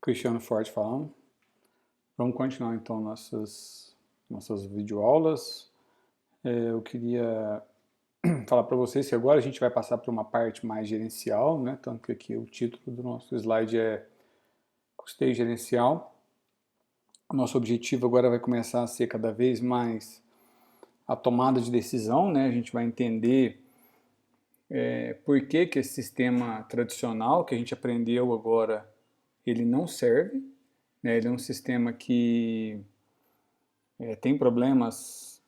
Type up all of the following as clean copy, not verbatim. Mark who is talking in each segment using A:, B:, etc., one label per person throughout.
A: Cristiano Forte falando. Vamos continuar então nossas videoaulas. Eu queria falar para vocês que agora a gente vai passar para uma parte mais gerencial, né? Tanto que aqui o título do nosso slide é Custeio Gerencial. O nosso objetivo agora vai começar a ser cada vez mais a tomada de decisão, né? A gente vai entender por que esse sistema tradicional que a gente aprendeu agora, ele não serve, né? Ele é um sistema que tem problemas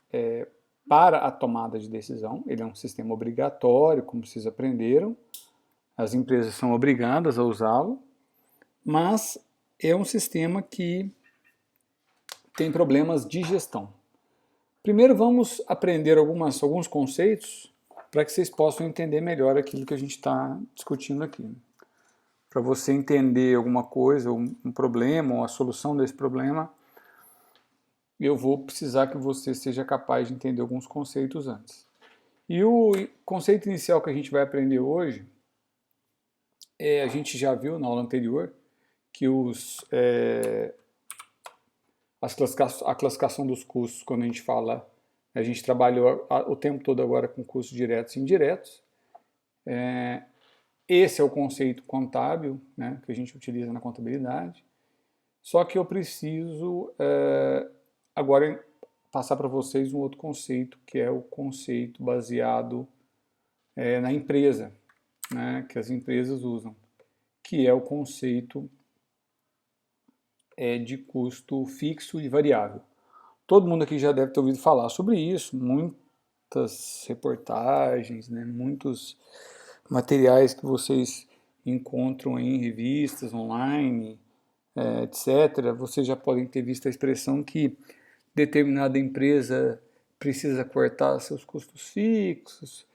A: para a tomada de decisão. Ele é um sistema obrigatório, como vocês aprenderam. As empresas são obrigadas a usá-lo, mas é um sistema que tem problemas de gestão. Primeiro vamos aprender alguns conceitos para que vocês possam entender melhor aquilo que a gente está discutindo aqui. Para você entender alguma coisa, um problema, ou a solução desse problema, eu vou precisar que você seja capaz de entender alguns conceitos antes. E o conceito inicial que a gente vai aprender hoje, a gente já viu na aula anterior, que a classificação dos custos, quando a gente fala, a gente trabalhou o tempo todo agora com custos diretos e indiretos. Esse é o conceito contábil, né, que a gente utiliza na contabilidade. Só que eu preciso agora passar para vocês um outro conceito, que é o conceito baseado na empresa, né, que as empresas usam, que é o conceito de custo fixo e variável. Todo mundo aqui já deve ter ouvido falar sobre isso, muitas reportagens, né, muitos materiais que vocês encontram em revistas online, etc. Vocês já podem ter visto a expressão que determinada empresa precisa cortar seus custos fixos,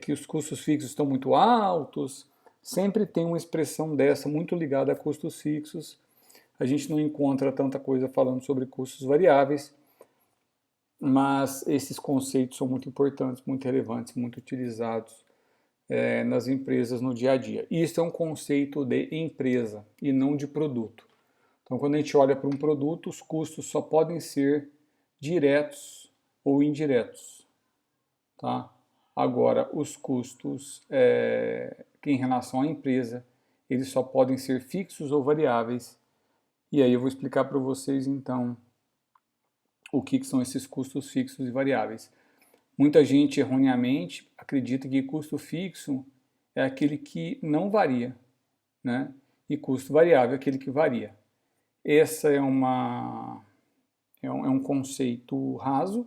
A: que os custos fixos estão muito altos. Sempre tem uma expressão dessa muito ligada a custos fixos. A gente não encontra tanta coisa falando sobre custos variáveis, mas esses conceitos são muito importantes, muito relevantes, muito utilizados nas empresas no dia a dia. Isso é um conceito de empresa e não de produto. Então, quando a gente olha para um produto, os custos só podem ser diretos ou indiretos. Tá? Agora, os custos que em relação à empresa, eles só podem ser fixos ou variáveis. E aí eu vou explicar para vocês, então, o que são esses custos fixos e variáveis. Muita gente, erroneamente, acredita que custo fixo é aquele que não varia, né? E custo variável é aquele que varia. Essa é um conceito raso,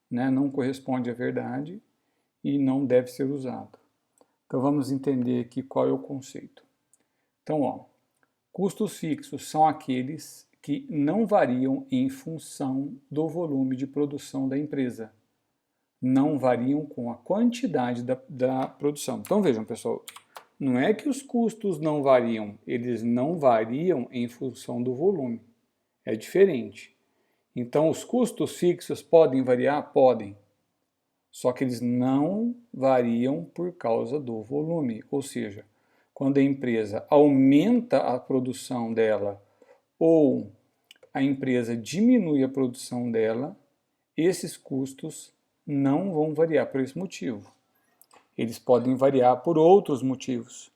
A: né? Não corresponde à verdade e não deve ser usado. Então vamos entender aqui qual é o conceito. Então, custos fixos são aqueles que não variam em função do volume de produção da empresa. Não variam com a quantidade da produção. Então vejam, pessoal, não é que os custos não variam, eles não variam em função do volume. É diferente. Então os custos fixos podem variar? Podem. Só que eles não variam por causa do volume. Ou seja, quando a empresa aumenta a produção dela ou a empresa diminui a produção dela, esses custos não vão variar por esse motivo. Eles podem variar por outros motivos,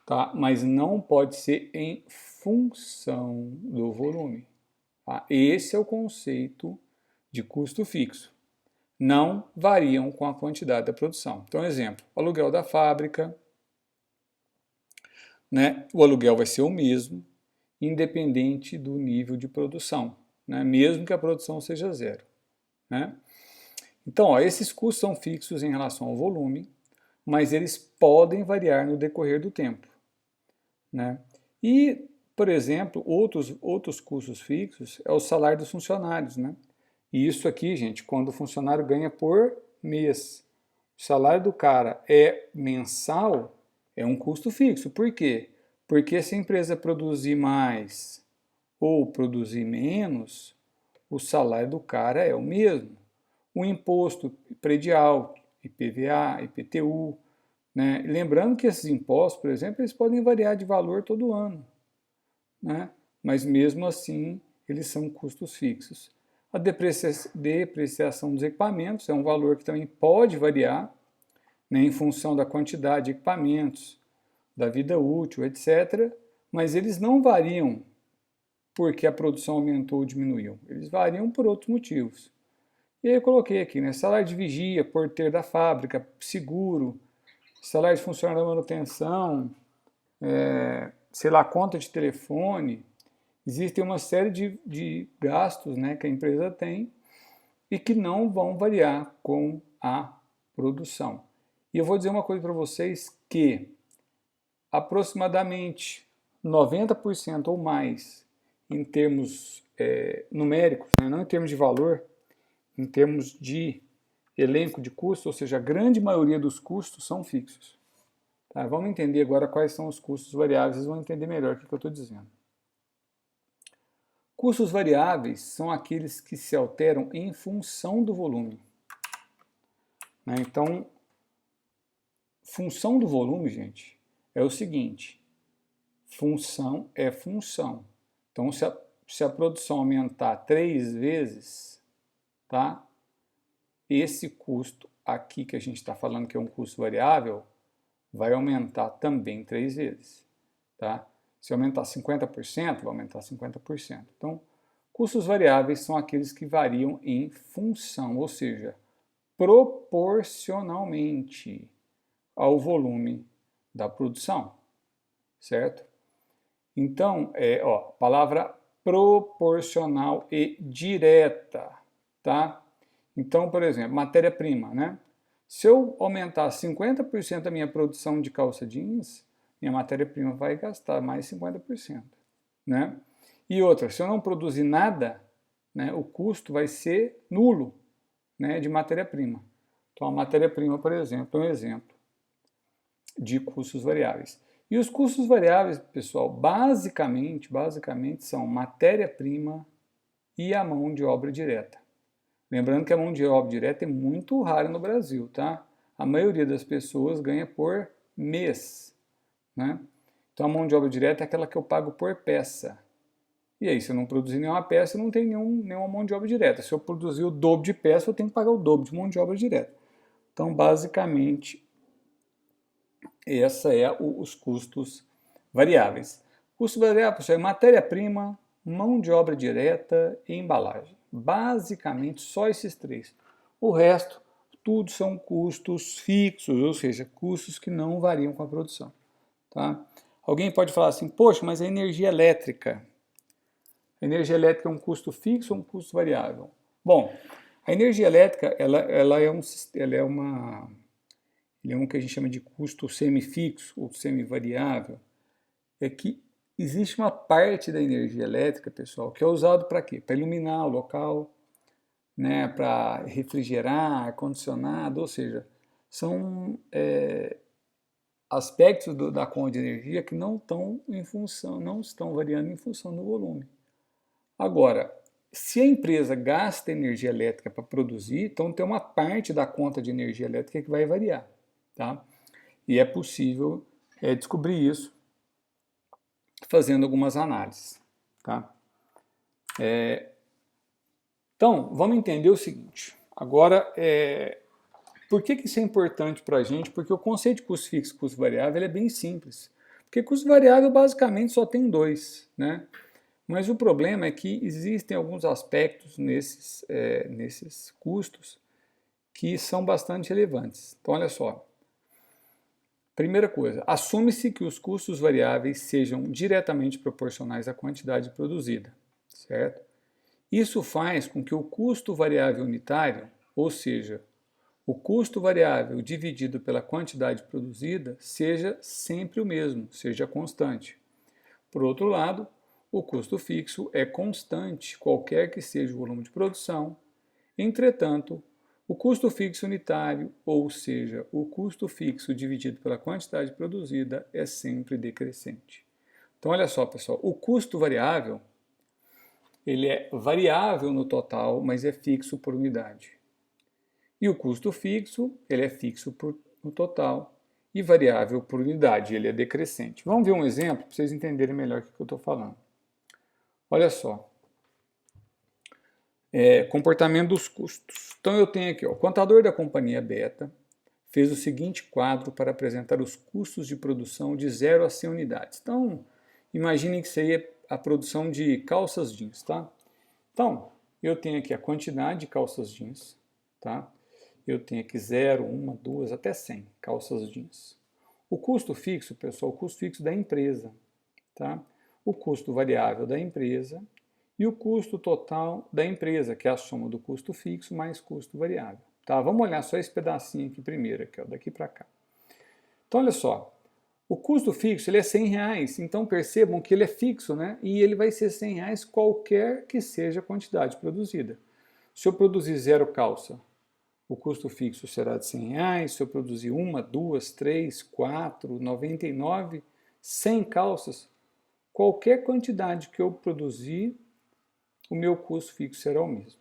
A: tá? Mas não pode ser em função do volume. Tá? Esse é o conceito de custo fixo. Não variam com a quantidade da produção. Então, exemplo, o aluguel da fábrica, né? O aluguel vai ser o mesmo, independente do nível de produção, né? Mesmo que a produção seja zero, né? Então, esses custos são fixos em relação ao volume, mas eles podem variar no decorrer do tempo, né? E, por exemplo, outros custos fixos é o salário dos funcionários, né? E isso aqui, gente, quando o funcionário ganha por mês, o salário do cara é mensal, é um custo fixo. Por quê? Porque se a empresa produzir mais ou produzir menos, o salário do cara é o mesmo. O imposto predial, IPVA, IPTU, né? Lembrando que esses impostos, por exemplo, eles podem variar de valor todo ano. né? Mas mesmo assim eles são custos fixos. A depreciação dos equipamentos é um valor que também pode variar, né, em função da quantidade de equipamentos, da vida útil, etc. Mas eles não variam porque a produção aumentou ou diminuiu. Eles variam por outros motivos. E aí eu coloquei aqui, né, salário de vigia, porteiro da fábrica, seguro, salário de funcionário da manutenção, sei lá, conta de telefone. Existem uma série de gastos, né, que a empresa tem e que não vão variar com a produção. E eu vou dizer uma coisa para vocês que aproximadamente 90% ou mais em termos numéricos, né, não em termos de valor, em termos de elenco de custos, ou seja, a grande maioria dos custos são fixos. Tá? Vamos entender agora quais são os custos variáveis, vocês vão entender melhor o que eu estou dizendo. Custos variáveis são aqueles que se alteram em função do volume. Né? Então, função do volume, gente, é o seguinte, função é função. Então, se a produção aumentar 3 vezes, tá? Esse custo aqui que a gente está falando que é um custo variável, vai aumentar também 3 vezes. Tá? Se aumentar 50%, vai aumentar 50%. Então, custos variáveis são aqueles que variam em função, ou seja, proporcionalmente ao volume da produção, certo? Então, palavra proporcional e direta, tá? Então, por exemplo, matéria-prima, né? Se eu aumentar 50% a minha produção de calça jeans, minha matéria-prima vai gastar mais 50%, né? E outra, se eu não produzir nada, né, o custo vai ser nulo, né, de matéria-prima. Então, a matéria-prima, por exemplo, é um exemplo de custos variáveis. E os custos variáveis, pessoal, basicamente são matéria-prima e a mão de obra direta. Lembrando que a mão de obra direta é muito rara no Brasil, tá? A maioria das pessoas ganha por mês, né? Então a mão de obra direta é aquela que eu pago por peça. E aí, se eu não produzir nenhuma peça, eu não tenho nenhuma mão de obra direta. Se eu produzir o dobro de peça, eu tenho que pagar o dobro de mão de obra direta. Então, basicamente, essa é os custos variáveis. Custo variável, pessoal, é matéria-prima, mão de obra direta e embalagem. Basicamente, só esses três. O resto, tudo são custos fixos, ou seja, custos que não variam com a produção. Tá? Alguém pode falar assim, poxa, mas a energia elétrica. A energia elétrica é um custo fixo ou um custo variável? Bom, a energia elétrica ela é um que a gente chama de custo semifixo ou semivariável. É que existe uma parte da energia elétrica, pessoal, que é usado para quê? Para iluminar o local, né, para refrigerar, ar-condicionado, ou seja, são aspectos da conta de energia que não estão variando em função do volume. Agora, se a empresa gasta energia elétrica para produzir, então tem uma parte da conta de energia elétrica que vai variar, tá? E é possível descobrir isso fazendo algumas análises, tá? Então, vamos entender o seguinte. Agora, por que isso é importante para a gente? Porque o conceito de custo fixo e custo variável é bem simples. Porque custo variável basicamente só tem dois, né? Mas o problema é que existem alguns aspectos nesses custos que são bastante relevantes. Então, olha só. Primeira coisa, assume-se que os custos variáveis sejam diretamente proporcionais à quantidade produzida, certo? Isso faz com que o custo variável unitário, ou seja, o custo variável dividido pela quantidade produzida, seja sempre o mesmo, seja constante. Por outro lado, o custo fixo é constante, qualquer que seja o volume de produção. Entretanto, o custo fixo unitário, ou seja, o custo fixo dividido pela quantidade produzida, é sempre decrescente. Então, olha só, pessoal, o custo variável, ele é variável no total, mas é fixo por unidade. E o custo fixo, ele é fixo no total e variável por unidade, ele é decrescente. Vamos ver um exemplo para vocês entenderem melhor o que eu estou falando. Olha só, comportamento dos custos. Então eu tenho aqui, ó, o contador da companhia Beta fez o seguinte quadro para apresentar os custos de produção de 0 a 100 unidades. Então, imaginem que isso aí é a produção de calças jeans, tá? Então, eu tenho aqui a quantidade de calças jeans, tá? Eu tenho aqui 0, 1, 2, até 100 calças jeans. O custo fixo, pessoal, o custo fixo da empresa, tá? O custo variável da empresa e o custo total da empresa, que é a soma do custo fixo mais custo variável. Tá? Vamos olhar só esse pedacinho aqui primeiro, aqui, ó, daqui para cá. Então, olha só, o custo fixo ele é R$100, então percebam que ele é fixo, né? E ele vai ser R$100 qualquer que seja a quantidade produzida. Se eu produzir 0 calça, o custo fixo será de R$100. Se eu produzir 1, 2, 3, 4, 99, 100 calças, qualquer quantidade que eu produzir, o meu custo fixo será o mesmo.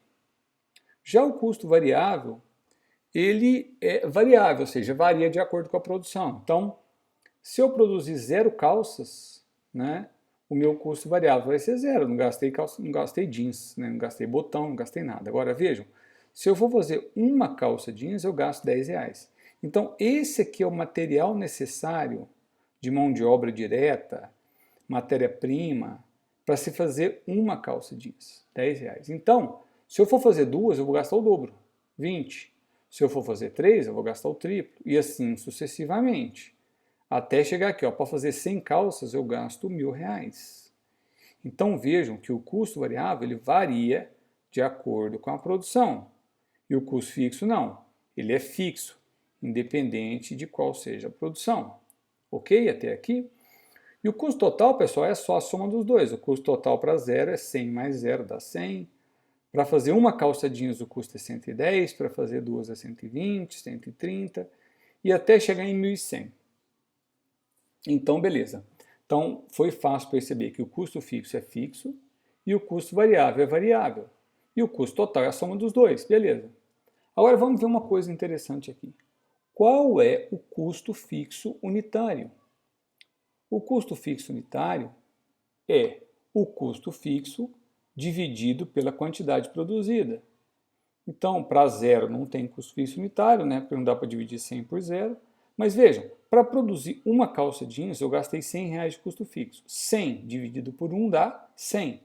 A: Já o custo variável, ele é variável, ou seja, varia de acordo com a produção. Então, se eu produzir 0 calças, né, o meu custo variável vai ser 0. Não gastei calça, não gastei jeans, né, não gastei botão, não gastei nada. Agora vejam, se eu for fazer uma calça jeans, eu gasto R$10. Então, esse aqui é o material necessário de mão de obra direta, matéria-prima, para se fazer uma calça jeans, R$10. Então, se eu for fazer duas, eu vou gastar o dobro, 20. Se eu for fazer três, eu vou gastar o triplo, e assim sucessivamente. Até chegar aqui, para fazer 100 calças, eu gasto R$1.000. Então vejam que o custo variável ele varia de acordo com a produção. E o custo fixo não, ele é fixo, independente de qual seja a produção. Ok? Até aqui? E o custo total, pessoal, é só a soma dos dois. O custo total para 0 é 100 mais 0 dá 100. Para fazer uma calça jeans o custo é 110, para fazer duas é 120, 130 e até chegar em 1.100. Então, beleza. Então, foi fácil perceber que o custo fixo é fixo e o custo variável é variável. E o custo total é a soma dos dois, beleza. Agora vamos ver uma coisa interessante aqui. Qual é o custo fixo unitário? O custo fixo unitário é o custo fixo dividido pela quantidade produzida. Então, para 0 não tem custo fixo unitário, né? Porque não dá para dividir 100 por 0. Mas vejam, para produzir uma calça jeans, eu gastei R$100 de custo fixo. 100 dividido por 1 dá 100.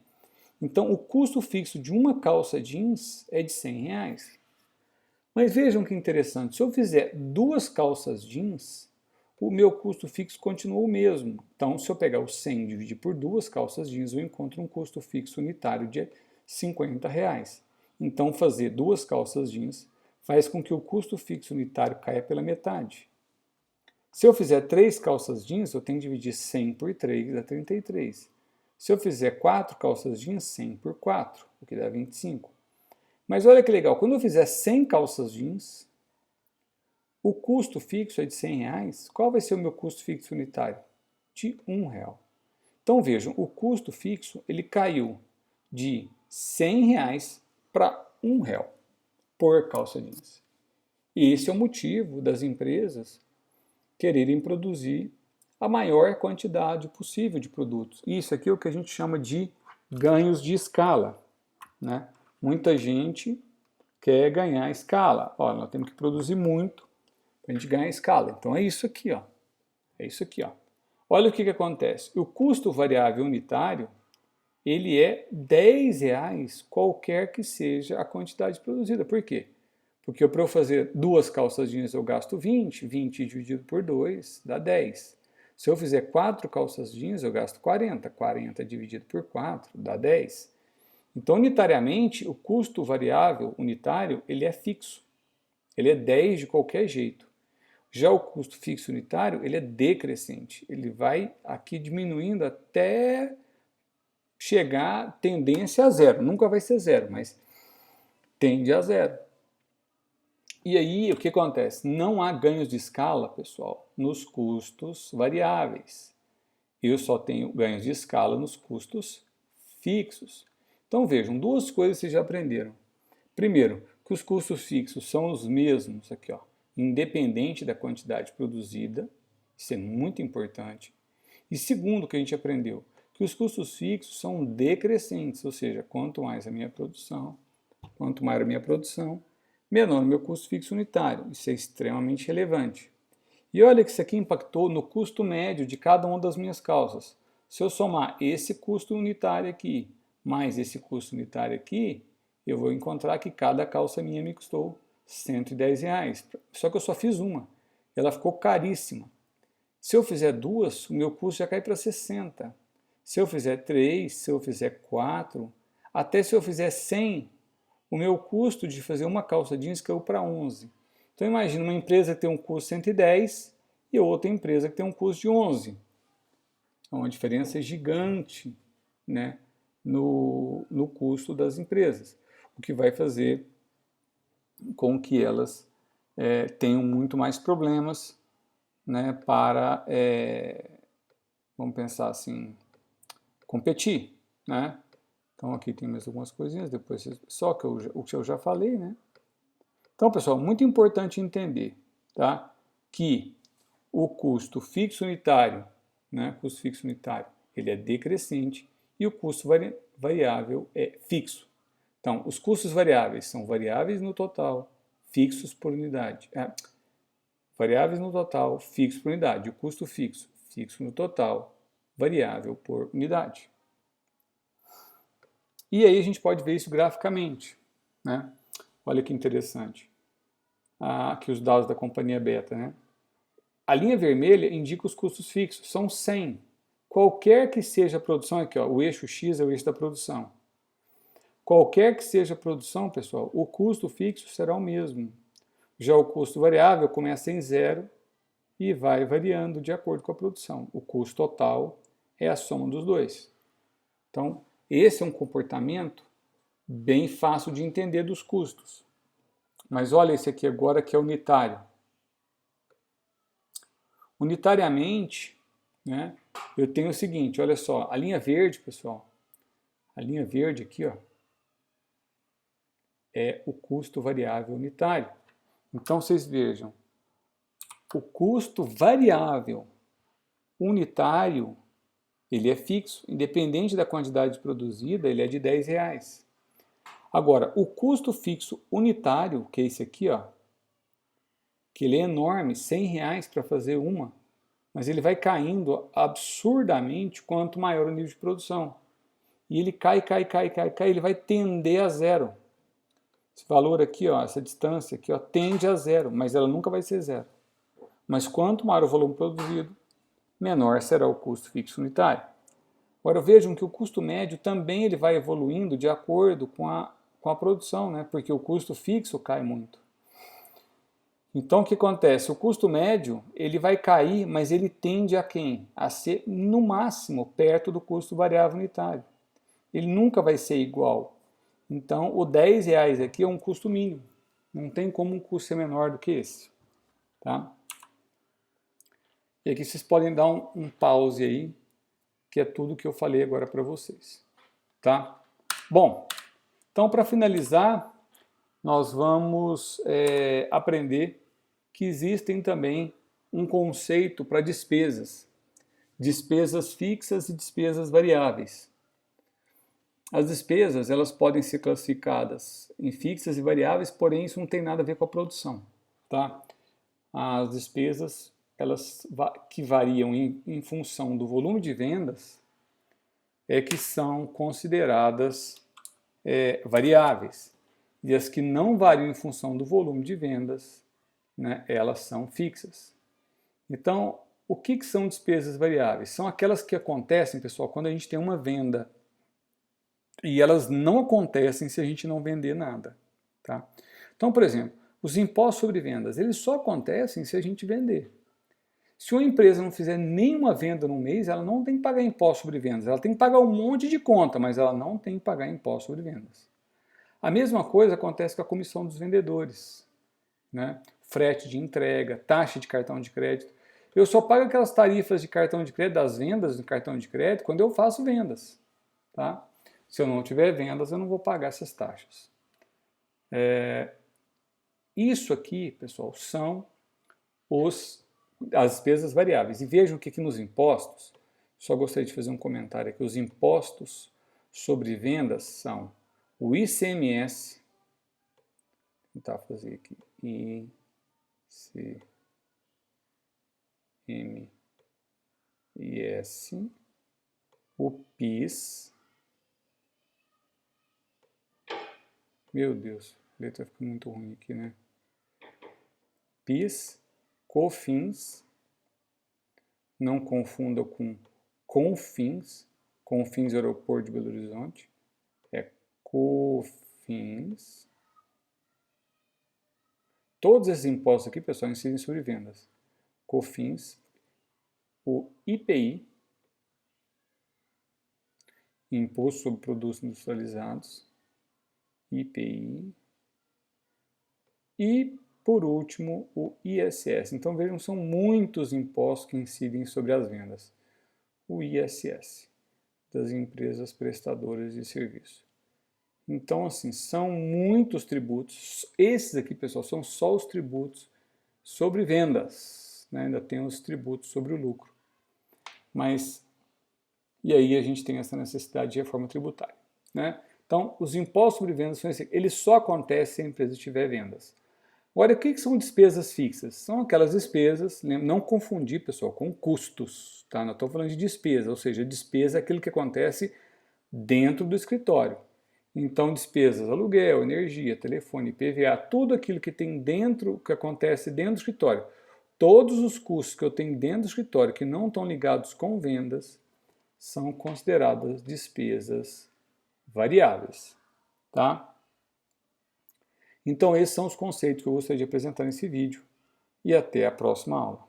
A: Então, o custo fixo de uma calça jeans é de R$100. Mas vejam que interessante, se eu fizer duas calças jeans, o meu custo fixo continua o mesmo. Então, se eu pegar o 100 e dividir por duas calças jeans, eu encontro um custo fixo unitário de R$50. Então, fazer duas calças jeans faz com que o custo fixo unitário caia pela metade. Se eu fizer 3 calças jeans, eu tenho que dividir 100 por 3, dá 33. Se eu fizer 4 calças jeans, 100 por 4, o que dá 25. Mas olha que legal, quando eu fizer 100 calças jeans, o custo fixo é de R$100. Qual vai ser o meu custo fixo unitário? De R$1. Então vejam, o custo fixo ele caiu de R$100 para R$1 por calça jeans. E esse é o motivo das empresas quererem produzir a maior quantidade possível de produtos. Isso aqui é o que a gente chama de ganhos de escala, né? Muita gente quer ganhar escala. Ó, nós temos que produzir muito para a gente ganhar escala. Então é isso aqui, ó. É isso aqui, ó. Olha o que acontece. O custo variável unitário, ele é R$10 qualquer que seja a quantidade produzida. Por quê? Porque para eu fazer duas calças jeans eu gasto 20, 20 dividido por 2 dá 10. Se eu fizer 4 calças jeans eu gasto 40, 40 dividido por 4 dá 10. Então, unitariamente, o custo variável unitário ele é fixo. Ele é 10 de qualquer jeito. Já o custo fixo unitário ele é decrescente. Ele vai aqui diminuindo até chegar tendência a zero. Nunca vai ser zero, mas tende a zero. E aí, o que acontece? Não há ganhos de escala, pessoal, nos custos variáveis. Eu só tenho ganhos de escala nos custos fixos. Então, vejam, duas coisas vocês já aprenderam. Primeiro, que os custos fixos são os mesmos aqui, ó, independente da quantidade produzida. Isso é muito importante. E segundo que a gente aprendeu, que os custos fixos são decrescentes, ou seja, quanto mais a minha produção, menor o meu custo fixo unitário. Isso é extremamente relevante. E olha que isso aqui impactou no custo médio de cada uma das minhas calças. Se eu somar esse custo unitário aqui, mais esse custo unitário aqui, eu vou encontrar que cada calça minha me custou R$ 110. Só que eu só fiz uma. Ela ficou caríssima. Se eu fizer duas, o meu custo já cai para 60. Se eu fizer 3, se eu fizer 4, até se eu fizer 100, o meu custo de fazer uma calça jeans caiu para 11. Então imagina uma empresa que tem um custo de 110 e outra empresa que tem um custo de 11. É uma diferença gigante, né, no custo das empresas, o que vai fazer com que elas tenham muito mais problemas, né, para, vamos pensar assim, competir, né? Então aqui tem mais algumas coisinhas, depois só que o que eu já falei, né? Então, pessoal, muito importante entender, tá? Que o custo fixo unitário, né? Custo fixo unitário, ele é decrescente e o custo variável é fixo. Então, os custos variáveis são variáveis no total, fixos por unidade. Variáveis no total, fixo por unidade. O custo fixo, fixo no total, variável por unidade. E aí a gente pode ver isso graficamente, né? Olha que interessante. Aqui os dados da companhia Beta, né? A linha vermelha indica os custos fixos, são 100. Qualquer que seja a produção, aqui ó, o eixo X é o eixo da produção. Qualquer que seja a produção, pessoal, o custo fixo será o mesmo. Já o custo variável começa em 0 e vai variando de acordo com a produção. O custo total é a soma dos dois. Então, esse é um comportamento bem fácil de entender dos custos. Mas olha esse aqui agora que é unitário. Unitariamente, né, eu tenho o seguinte, olha só, a linha verde, pessoal, a linha verde aqui, ó, é o custo variável unitário. Então, vocês vejam, o custo variável unitário, ele é fixo, independente da quantidade produzida, ele é de R$10. Agora, o custo fixo unitário, que é esse aqui, ó, que ele é enorme, R$100 para fazer uma, mas ele vai caindo absurdamente quanto maior o nível de produção. E ele cai, ele vai tender a zero. Esse valor aqui, ó, essa distância aqui, ó, tende a zero, mas ela nunca vai ser zero. Mas quanto maior o volume produzido, menor será o custo fixo unitário. Agora vejam que o custo médio também ele vai evoluindo de acordo com a produção, né? Porque o custo fixo cai muito. Então o que acontece? O custo médio ele vai cair, mas ele tende a quem? A ser no máximo perto do custo variável unitário. Ele nunca vai ser igual. Então o R$10 aqui é um custo mínimo. Não tem como um custo ser menor do que esse. Tá? E aqui vocês podem dar um pause aí, que é tudo que eu falei agora para vocês. Tá? Bom, então para finalizar, nós vamos aprender que existem também um conceito para despesas. Despesas fixas e despesas variáveis. As despesas elas podem ser classificadas em fixas e variáveis, porém isso não tem nada a ver com a produção. Tá? As despesas elas que variam em função do volume de vendas é que são consideradas variáveis. E as que não variam em função do volume de vendas, né, elas são fixas. Então, o que são despesas variáveis? São aquelas que acontecem, pessoal, quando a gente tem uma venda. E elas não acontecem se a gente não vender nada. Tá? Então, por exemplo, os impostos sobre vendas, eles só acontecem se a gente vender. Se uma empresa não fizer nenhuma venda no mês, ela não tem que pagar imposto sobre vendas. Ela tem que pagar um monte de conta, mas ela não tem que pagar imposto sobre vendas. A mesma coisa acontece com a comissão dos vendedores, né? Frete de entrega, taxa de cartão de crédito. Eu só pago aquelas tarifas de cartão de crédito, das vendas do cartão de crédito, quando eu faço vendas. Tá? Se eu não tiver vendas, eu não vou pagar essas taxas. Isso aqui, pessoal, são as despesas variáveis. E vejam que aqui nos impostos, só gostaria de fazer um comentário aqui. Os impostos sobre vendas são o ICMS, vou tentar fazer aqui, ICMS, o PIS, meu Deus, a letra fica muito ruim aqui, né? PIS, COFINS, não confunda com CONFINS, CONFINS Aeroporto de Belo Horizonte, é COFINS. Todos esses impostos aqui, pessoal, incidem sobre vendas. COFINS, o IPI, Imposto sobre Produtos Industrializados, IPI, e, por último, o ISS. Então, vejam, são muitos impostos que incidem sobre as vendas. O ISS, das empresas prestadoras de serviço. Então, assim, são muitos tributos. Esses aqui, pessoal, são só os tributos sobre vendas, né? Ainda tem os tributos sobre o lucro. Mas, e aí a gente tem essa necessidade de reforma tributária, né? Então, os impostos sobre vendas são assim, eles só acontecem se a empresa tiver vendas. Agora, o que são despesas fixas? São aquelas despesas, não confundir, pessoal, com custos, tá? Não estou falando de despesa, ou seja, despesa é aquilo que acontece dentro do escritório. Então, despesas, aluguel, energia, telefone, IPVA, tudo aquilo que tem dentro, que acontece dentro do escritório. Todos os custos que eu tenho dentro do escritório que não estão ligados com vendas são consideradas despesas variáveis, tá? Então, esses são os conceitos que eu gostaria de apresentar nesse vídeo e até a próxima aula.